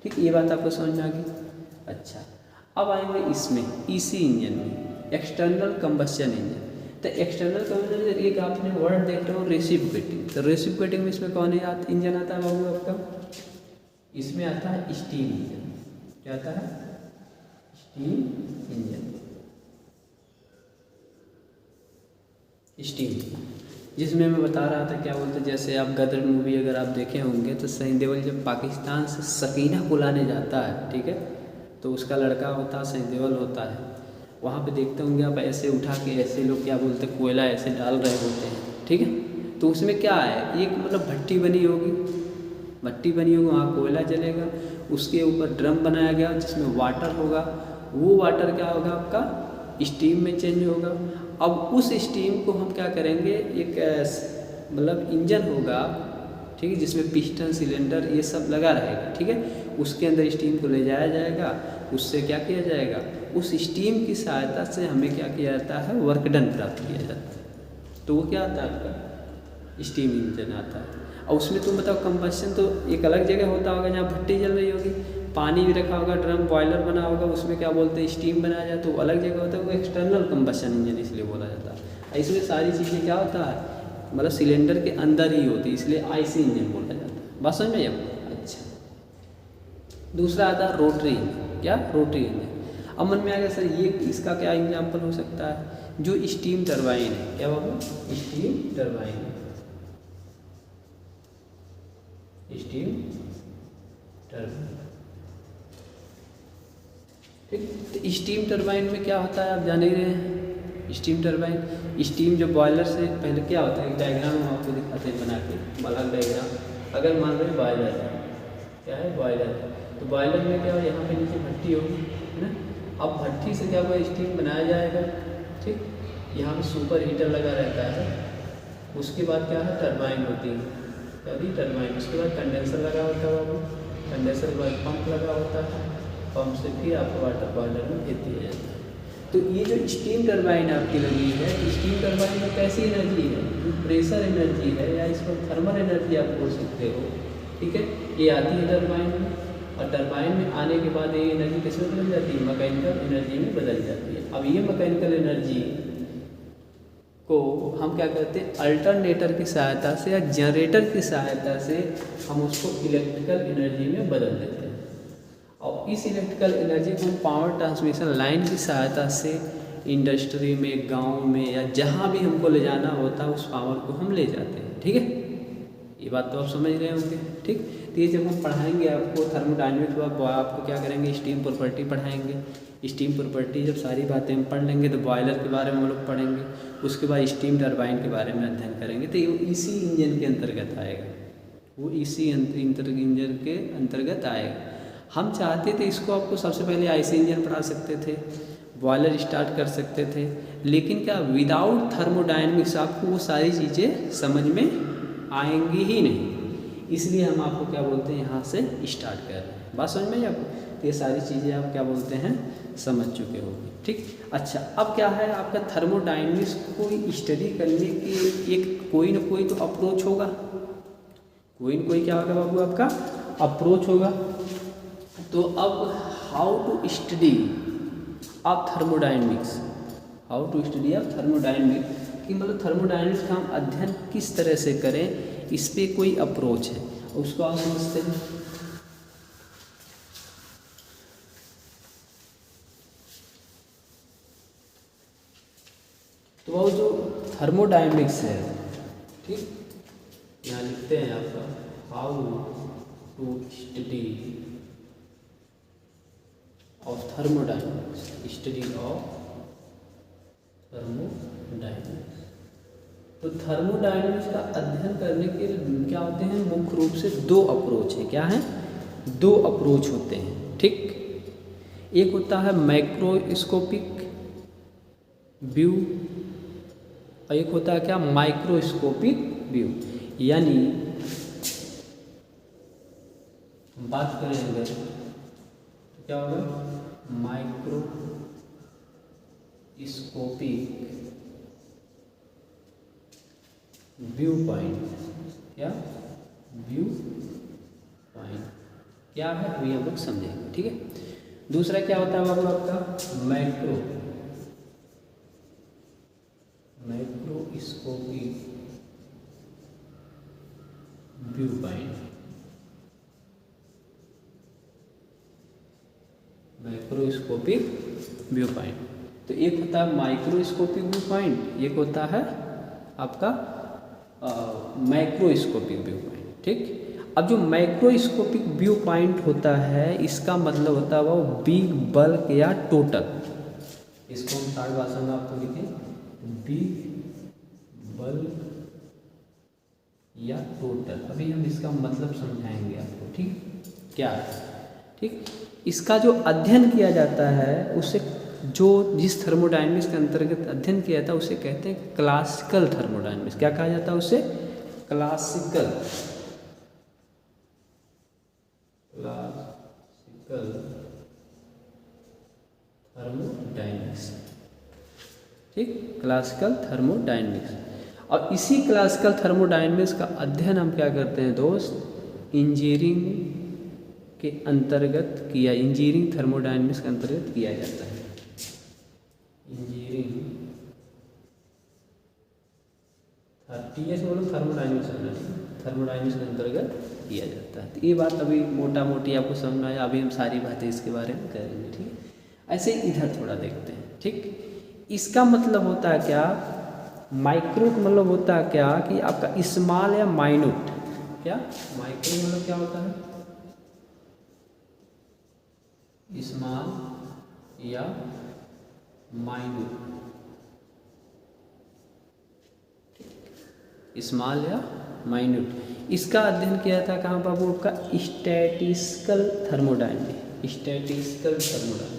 ठीक। ये बात आपको समझ में आ गई। अच्छा, अब आएंगे इसमें ईसी इंजन में, एक्सटर्नल कंबशन इंजन। तो एक्सटर्नल कंबशन एक आपने वर्ड देख रहे हो रेसिप्रोकेटिंग, तो रेसिप्रोकेटिंग में इसमें कौन है इंजन आता है बाबू आपका, इसमें आता है स्टीम इंजन। क्या आता है, स्टीम इंजन, स्टीम, जिसमें मैं बता रहा था क्या बोलते, जैसे आप गदर मूवी अगर आप देखे होंगे तो सनी देओल जब पाकिस्तान से सकीना को लाने जाता है, ठीक है, तो उसका लड़का होता है सनी देओल होता है, वहाँ पे देखते होंगे आप, ऐसे उठा के ऐसे लोग क्या बोलते हैं, कोयला ऐसे डाल रहे होते हैं, ठीक है। तो उसमें क्या है, एक मतलब भट्टी बनी होगी, वहाँ कोयला जलेगा, उसके ऊपर ड्रम बनाया गया जिसमें वाटर होगा, वो वाटर क्या होगा आपका स्टीम में चेंज होगा। अब उस स्टीम को हम क्या करेंगे, एक मतलब इंजन होगा, ठीक है, जिसमें पिस्टन सिलेंडर ये सब लगा रहेगा, ठीक है। उसके अंदर स्टीम को ले जाया जाएगा, उससे क्या किया जाएगा, उस स्टीम की सहायता से हमें क्या किया जाता है, वर्क डन प्राप्त किया जाता है। तो वो क्या आता है आपका स्टीम इंजन आता है। और उसमें तुम बताओ कंबस्शन तो एक अलग जगह होता होगा जहाँ भट्टी जल रही होगी, पानी भी रखा होगा, ड्रम बॉयलर बना होगा, उसमें क्या बोलते हैं स्टीम बनाया जाए, तो अलग जगह होता है, वो एक्सटर्नल कंबस्शन इंजन इसलिए बोला जाता है। इसमें सारी चीज़ें क्या होता है, मतलब सिलेंडर के अंदर ही होती है, इसलिए आईसी इंजन बोला जाता है। बात समझ में आई? अच्छा, दूसरा आता है रोटरी इंजन। क्या? Rotary engine. अब मन में आ गया सर ये इसका क्या एग्जाम्पल हो सकता है, जो स्टीम टरबाइन है। क्या बाबू? Steam turbine. स्टीम टरबाइन, ठीक। तो स्टीम टरबाइन में क्या होता है आप जान ही रहे हैं। स्टीम टरबाइन, स्टीम जो बॉयलर से पहले क्या होता है, एक डायग्राम हम आपको दिखाते हैं बना के, अलग डायग्राम। अगर मान लो बॉयलर है, क्या है बॉयलर, तो बॉयलर में क्या हो, यहाँ पे नीचे भट्टी होगी, है ना। अब भट्टी से क्या हुआ, स्टीम बनाया जाएगा, ठीक। यहाँ पे सुपर हीटर लगा रहता है, उसके बाद क्या है, टरबाइन होती है, कभी टरबाइन, उसके बाद कंडेंसर लगा होता है बाबू, कंडेंसर के बाद पंप लगा होता है, पंप से फिर आपको वाटर बॉयलर में भेज दिया जाता है। तो ये जो स्टीम टरबाइन आपकी लगी है, स्टीम टरबाइन में कैसी एनर्जी है, जो प्रेशर एनर्जी है या इसको थर्मल एनर्जी आप बोल सकते हो, ठीक है। ये आती है टरबाइन में, और टरबाइन में आने के बाद ये एनर्जी किस में बदल जाती है, मैकेनिकल एनर्जी में बदल जाती है। अब ये मैकेनिकल एनर्जी को हम क्या करते हैं, अल्टरनेटर की सहायता से या जनरेटर की सहायता से हम उसको इलेक्ट्रिकल एनर्जी में बदल देते हैं। और इस इलेक्ट्रिकल एनर्जी को हम पावर ट्रांसमिशन लाइन की सहायता से इंडस्ट्री में, गांव में या जहां भी हमको ले जाना होता है, उस पावर को हम ले जाते हैं, ठीक है। ये बात तो आप समझ रहे होंगे, ठीक। तो ये जब हम पढ़ाएंगे आपको थर्मोडायनेमिक्स, तो आपको क्या करेंगे, स्टीम प्रॉपर्टी पढ़ाएंगे। स्टीम प्रॉपर्टी जब सारी बातें हम पढ़ लेंगे तो बॉयलर के बारे में हम लोग पढ़ेंगे, उसके बाद स्टीम टरबाइन के बारे में अध्ययन करेंगे। तो ये इसी इंजन के अंतर्गत आएगा, वो इसी इंजन के अंतर्गत आएगा। हम चाहते थे इसको आपको सबसे पहले आईसी इंजन पढ़ा सकते थे, बॉयलर स्टार्ट कर सकते थे, लेकिन क्या विदाउट थर्मोडायनेमिक्स आपको वो सारी चीज़ें समझ में आएंगी ही नहीं, इसलिए हम आपको क्या बोलते हैं यहाँ से स्टार्ट कर रहे हैं। बात समझ में आपको, तो ये सारी चीज़ें आप क्या बोलते हैं समझ चुके होंगे, ठीक। अच्छा, अब क्या है आपका थर्मोडायनेमिक्स को स्टडी करने की एक कोई ना कोई तो अप्रोच होगा, कोई ना कोई क्या होगा बाबू आपका अप्रोच होगा। तो अब how to study of thermodynamics, how to study of thermodynamics कि मतलब थर्मोडायनेमिक्स का हम अध्ययन किस तरह से करें, इस पे कोई अप्रोच है, उसको आप समझते हैं। तो वो जो थर्मोडायनेमिक्स है, ठीक, यहाँ लिखते हैं आपका how to study of thermodynamics, study of thermodynamics. तो थर्मोडायनेमिक्स का अध्ययन करने के क्या होते हैं, मुख्य रूप से दो अप्रोच है। क्या है? दो अप्रोच होते हैं, ठीक। एक होता है मैक्रोस्कोपिक व्यू और एक होता है क्या, माइक्रोस्कोपिक व्यू। यानी बात करें अगर तो क्या होगा, माइक्रोस्कोपिक व्यू पॉइंट। क्या व्यू पॉइंट क्या है अभी हम लोग समझेंगे, ठीक है। दूसरा क्या होता है बाबू आपका microscopic view point. Microscopic view point, तो एक होता है माइक्रोस्कोपिक व्यू पॉइंट, एक होता है आपका मैक्रोस्कोपिक व्यू पॉइंट, ठीक। अब जो माइक्रोस्कोपिक व्यू पॉइंट होता है, इसका मतलब होता है वो बिग, बल्क या टोटल, इसको हम शार्ट भाषा में आपको लिखें बिग, बल्क या टोटल। अभी हम इसका मतलब समझाएंगे आपको, ठीक क्या है, ठीक। इसका जो अध्ययन किया जाता है उसे, जो जिस थर्मोडायनेमिक्स के अंतर्गत अध्ययन किया जाता है उसे कहते हैं क्लासिकल थर्मोडायनेमिक्स। क्या कहा जाता है उसे? क्लासिकल थर्मोडायनेमिक्स, ठीक, क्लासिकल थर्मोडायनेमिक्स। और इसी क्लासिकल थर्मोडायनेमिक्स का अध्ययन हम क्या करते हैं दोस्त, इंजीनियरिंग के अंतर्गत किया, इंजीनियरिंग थर्मोडायनेमिक्स के अंतर्गत किया जाता है। इंजीनियरिंग थर्मोडायनेमिक्स के अंतर्गत किया जाता है। तो ये बात अभी मोटा मोटी आपको समझ में आया, अभी हम सारी बातें इसके बारे में करेंगे, ठीक है। ऐसे इधर थोड़ा देखते हैं, ठीक। इसका मतलब होता है क्या, माइक्रो का मतलब होता है क्या कि आपका स्मॉल या माइन्यूट। क्या माइक्रो मतलब क्या होता है? स्मॉल या माइन्यूट, स्मॉल या माइन्यूट। इसका अध्ययन किया था कहाँ बाबू? आपका statistical thermodynamics, statistical thermodynamics,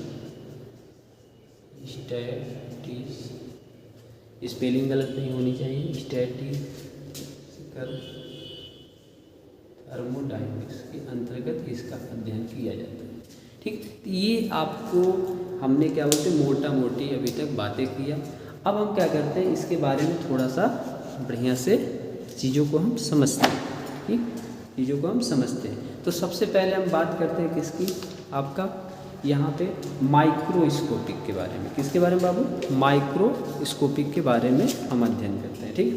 spelling गलत नहीं होनी चाहिए, स्टैटिस्टिकल थर्मोडायनेमिक्स के अंतर्गत इसका अध्ययन किया जाता है, ठीक। ये आपको हमने क्या बोलते हैं मोटा मोटी अभी तक बातें किया। अब हम क्या करते हैं, इसके बारे में थोड़ा सा बढ़िया से चीज़ों को हम समझते हैं, ठीक, चीज़ों को हम समझते हैं। तो सबसे पहले हम बात करते हैं किसकी, आपका यहाँ पे माइक्रोस्कोपिक के बारे में। किसके बारे में बाबू? माइक्रोस्कोपिक के बारे में हम अध्ययन करते हैं, ठीक।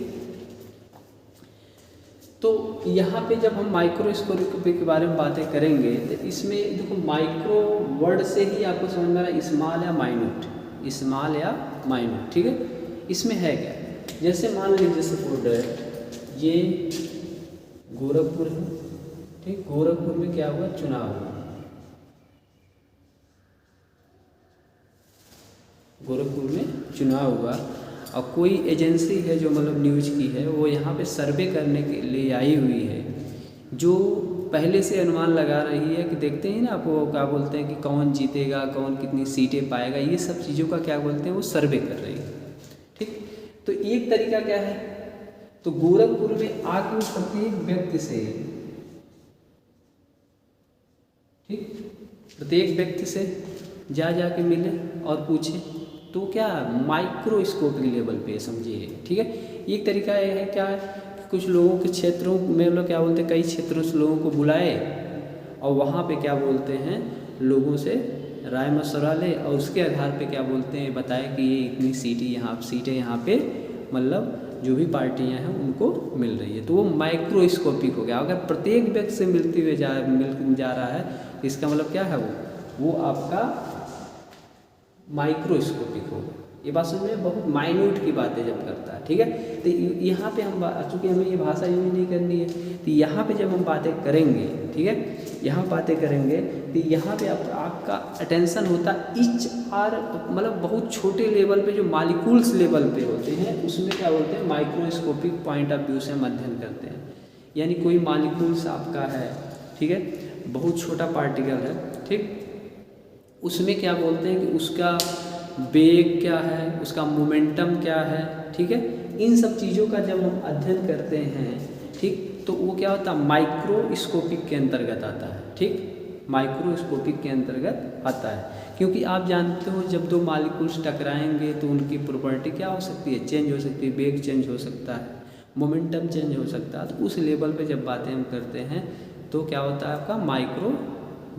तो यहाँ पे जब हम माइक्रोस्कोपिक के बारे में बातें करेंगे तो इसमें देखो माइक्रो वर्ड से ही आपको समझ में आ रहा है स्मॉल या माइन्यूट, स्मॉल या माइन्यूट, ठीक है। इसमें है क्या, जैसे मान लीजिए सपोज ये गोरखपुर है, ठीक, गोरखपुर में क्या हुआ, चुनाव हुआ, गोरखपुर में चुनाव हुआ और कोई एजेंसी है जो मतलब न्यूज की है, वो यहाँ पे सर्वे करने के लिए आई हुई है, जो पहले से अनुमान लगा रही है कि देखते हैं ना आप, वो क्या बोलते हैं कि कौन जीतेगा, कौन कितनी सीटें पाएगा, ये सब चीज़ों का क्या बोलते हैं, वो सर्वे कर रही है, ठीक। तो एक तरीका क्या है, तो गोरखपुर में आके प्रत्येक व्यक्ति से, ठीक, प्रत्येक व्यक्ति से जा के मिले और पूछे, तो क्या माइक्रोस्कोपिक लेवल पे समझिए, ठीक है। एक तरीका यह है क्या है कि कुछ लोगों के क्षेत्रों में लोग क्या बोलते हैं, कई क्षेत्रों से लोगों को बुलाए और वहाँ पे क्या बोलते हैं, लोगों से राय मशवरा ले और उसके आधार पे क्या बोलते हैं, बताए कि ये इतनी सीटें यहाँ पे मतलब जो भी पार्टियां हैं उनको मिल रही है, तो वो माइक्रोस्कोपिक हो गया। अगर प्रत्येक व्यक्ति से मिल जा रहा है, इसका मतलब क्या है, वो आपका माइक्रोस्कोपिक होगा। ये बात समझ में, बहुत माइन्यूट की बातें जब करता है, ठीक है। तो यहाँ पे हम चूँकि हमें ये भाषा यूज नहीं करनी है, तो यहाँ पे जब हम बातें करेंगे, ठीक है, यहाँ बातें करेंगे तो यहाँ पे आपका अटेंशन होता इच आर, मतलब बहुत छोटे लेवल पे जो मॉलिक्यूल्स लेवल पे होते हैं उसमें क्या बोलते हैं, माइक्रोस्कोपिक पॉइंट ऑफ व्यू से हम अध्ययन करते हैं। यानी कोई मॉलिक्यूल्स आपका है, ठीक है, बहुत छोटा पार्टिकल है, ठीक, उसमें क्या बोलते हैं कि उसका वेग क्या है, उसका मोमेंटम क्या है, ठीक है। इन सब चीज़ों का जब हम अध्ययन करते हैं, ठीक, तो वो क्या होता है, माइक्रोस्कोपिक के अंतर्गत आता है, ठीक, माइक्रोस्कोपिक के अंतर्गत आता है। क्योंकि आप जानते हो जब दो मॉलिक्यूल्स टकराएंगे तो उनकी प्रॉपर्टी क्या हो सकती है, चेंज हो सकती है, वेग चेंज हो सकता है, मोमेंटम चेंज हो सकता है। तो उस लेवल पे जब बातें हम करते हैं तो क्या होता है, आपका माइक्रो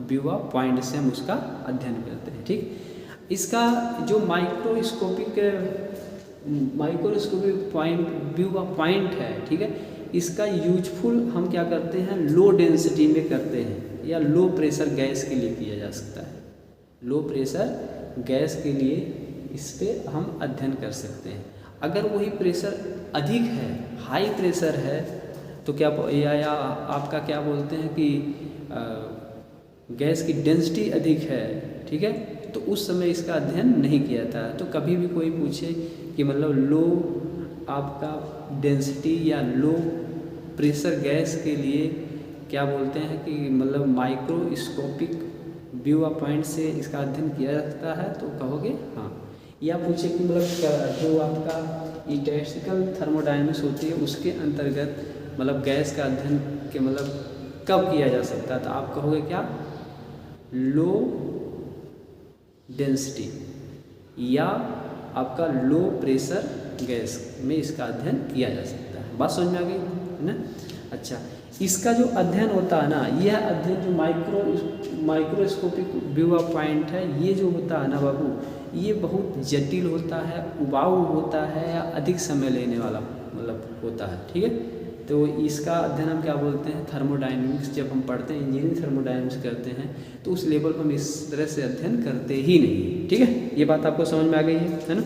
व्यू ऑफ पॉइंट से हम उसका अध्ययन करते हैं, ठीक। इसका जो microscopic point view of point है, ठीक है, इसका यूजफुल हम क्या करते हैं, लो डेंसिटी में करते हैं या लो प्रेशर गैस के लिए किया जा सकता है। लो प्रेशर गैस के लिए इस पर हम अध्ययन कर सकते हैं। अगर वही प्रेशर अधिक है, हाई प्रेशर है, तो क्या या आपका क्या बोलते हैं कि गैस की डेंसिटी अधिक है, ठीक है, तो उस समय इसका अध्ययन नहीं किया था। तो कभी भी कोई पूछे कि मतलब लो आपका डेंसिटी या लो प्रेशर गैस के लिए क्या बोलते हैं कि मतलब माइक्रोस्कोपिक व्यू पॉइंट से इसका अध्ययन किया जाता है, तो कहोगे हाँ। या पूछे कि मतलब जो आपका स्टैटिस्टिकल थर्मोडायनेमिक्स होती है उसके अंतर्गत मतलब गैस का अध्ययन के मतलब कब किया जा सकता है, तो आप कहोगे क्या, लो डेंसिटी या आपका लो प्रेशर गैस में इसका अध्ययन किया जा सकता है। बात समझ में आ गई है ना। अच्छा, इसका जो अध्ययन होता है ना, यह अध्ययन जो माइक्रोस्कोपिक व्यू पॉइंट है, ये जो होता है ना बाबू, ये बहुत जटिल होता है, उबाऊ होता है या अधिक समय लेने वाला मतलब होता है। ठीक है, तो इसका अध्ययन हम क्या बोलते हैं, थर्मोडायनेमिक्स। जब हम पढ़ते हैं इंजीनियरिंग थर्मोडायनेमिक्स करते हैं तो उस लेवल पर हम इस तरह से अध्ययन करते ही नहीं। ठीक है, ये बात आपको समझ में आ गई है ना।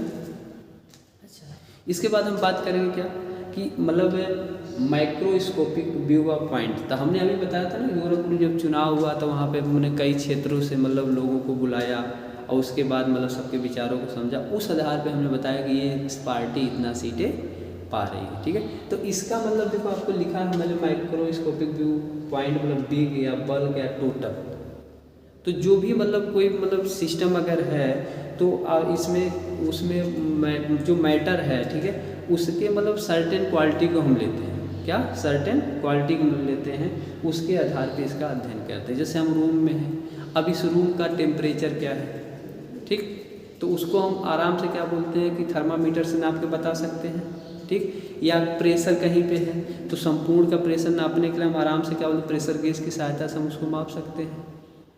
अच्छा, इसके बाद हम बात करेंगे क्या कि मतलब माइक्रोस्कोपिक व्यू पॉइंट। तो हमने अभी बताया था ना, गोरखपुर जब चुनाव हुआ तो वहाँ पे हमने कई क्षेत्रों से मतलब लोगों को बुलाया और उसके बाद मतलब सबके विचारों को समझा। उस आधार पे हमने बताया कि ये पार्टी इतना सीटें पा रही है। ठीक है, तो इसका मतलब देखो आपको लिखा है मतलब माइक्रोस्कोपिक व्यू पॉइंट मतलब बिग या बल्क या टोटल। तो जो भी मतलब कोई मतलब सिस्टम अगर है तो इसमें उसमें जो मैटर है, ठीक है, उसके मतलब सर्टेन क्वालिटी को हम लेते हैं। क्या, सर्टेन क्वालिटी को हम लेते हैं, उसके आधार पे इसका अध्ययन करते हैं। जैसे हम रूम में हैं, अब इस रूम का टेम्परेचर क्या है, ठीक, तो उसको हम आराम से क्या बोलते हैं कि थर्मामीटर से नाप के बता सकते हैं। ठीक, या प्रेशर कहीं पे है तो संपूर्ण का प्रेशर नापने के लिए हम आराम से क्या बोलते हैं, प्रेशर गेज की सहायता से हम उसको माप सकते हैं।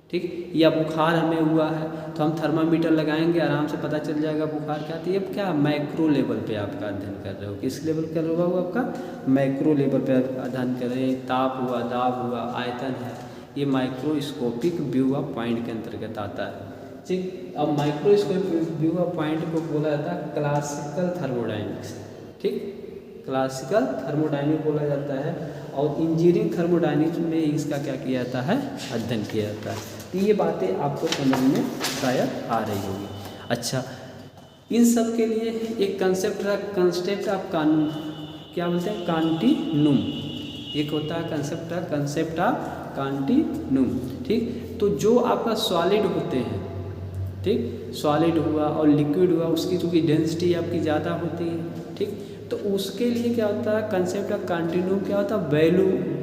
ठीक, या बुखार हमें हुआ है तो हम थर्मामीटर लगाएंगे, आराम से पता चल जाएगा बुखार क्या। तो ये क्या माइक्रो लेवल पे आपका अध्ययन कर रहे हो, किस लेवल का होगा वो आपका, माइक्रो लेवल पे अध्ययन कर रहे हैं। ताप हुआ, दाब हुआ, आयतन है, ये माइक्रोस्कोपिक व्यू पॉइंट के अंतर्गत आता है। ठीक, अब माइक्रोस्कोपिक व्यू पॉइंट को बोला जाता है क्लासिकल थर्मोडायनेमिक्स। ठीक, क्लासिकल थर्मोडायनेमिक्स बोला जाता है और इंजीनियरिंग थर्मोडायनेमिक्स में इसका क्या किया जाता है, अध्ययन किया जाता है। तो ये बातें आपको समझ में शायद आ रही होगी। अच्छा, इन सब के लिए एक कंसेप्ट ऑफ क्या बोलते हैं, कॉन्टिन्यूम। एक होता है कंसेप्ट ऑफ कॉन्टिन्यूम। ठीक, तो जो आपका सॉलिड होते हैं, ठीक, सॉलिड हुआ और लिक्विड हुआ, उसकी चूँकि डेंसिटी आपकी ज़्यादा होती है। ठीक, तो उसके लिए क्या होता है, कंसेप्ट ऑफ कॉन्टिन्यूम क्या होता है,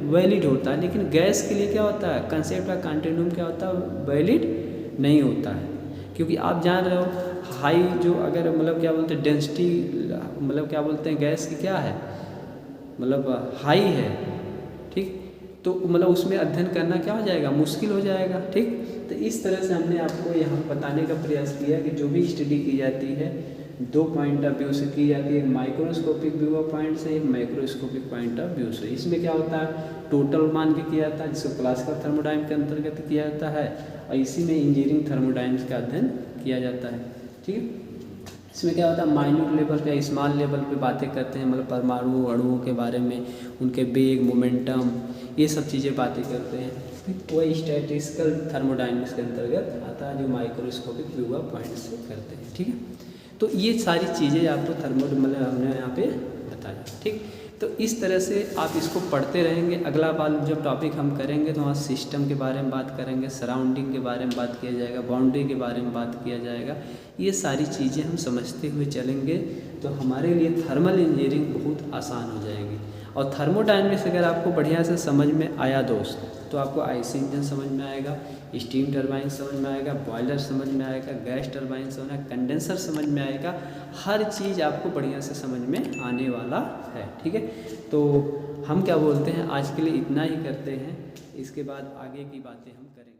वैलिड होता है। लेकिन गैस के लिए क्या होता है, कंसेप्ट ऑफ कॉन्टिन्यूम क्या होता है, वैलिड नहीं होता है। क्योंकि आप जान रहे हो हाई जो अगर मतलब क्या बोलते हैं डेंसिटी मतलब क्या बोलते हैं गैस की क्या है, मतलब हाई है। ठीक, तो मतलब उसमें अध्ययन करना क्या हो जाएगा, मुश्किल हो जाएगा। ठीक, तो इस तरह से हमने आपको यहाँ बताने का प्रयास किया कि जो भी स्टडी की जाती है दो पॉइंट ऑफ व्यू से की जाती है, एक माइक्रोस्कोपिक व्यू पॉइंट से, एक माइक्रोस्कोपिक पॉइंट ऑफ व्यू से। इसमें क्या होता है, टोटल मान के किया जाता है जिसको क्लासिकल थर्मोडायनेमिक्स के अंतर्गत किया जाता है, और इसी में इंजीनियरिंग थर्मोडायनेमिक्स का अध्ययन किया जाता है। ठीक है, इसमें क्या होता है, माइन्यूट लेवल पे, स्मॉल लेवल पे बातें करते हैं, मतलब परमाणु अणुओं के बारे में, उनके वेग, मोमेंटम, ये सब चीज़ें बातें करते हैं। वही स्टैटिस्टिकल थर्मोडायनेमिक्स के अंतर्गत आता है जो माइक्रोस्कोपिक व्यू पॉइंट से करते हैं। ठीक है, तो ये सारी चीज़ें आपको मतलब हमने यहाँ पे बताया। ठीक, तो इस तरह से आप इसको पढ़ते रहेंगे। अगला बार जब टॉपिक हम करेंगे तो वहाँ सिस्टम के बारे में बात करेंगे, सराउंडिंग के बारे में बात किया जाएगा, बाउंड्री के बारे में बात किया जाएगा। ये सारी चीज़ें हम समझते हुए चलेंगे तो हमारे लिए थर्मल इंजीनियरिंग बहुत आसान हो जाएगी। और थर्मोडायनेमिक्स अगर आपको बढ़िया से समझ में आया दोस्त, तो आपको आईसी इंजन समझ में आएगा, स्टीम टरबाइन समझ में आएगा, बॉयलर समझ में आएगा, गैस टरबाइन समझ में आएगा, कंडेंसर समझ में आएगा। हर चीज़ आपको बढ़िया से समझ में आने वाला है। ठीक है, तो हम क्या बोलते हैं, आज के लिए इतना ही करते हैं, इसके बाद आगे की बातें हम करेंगे।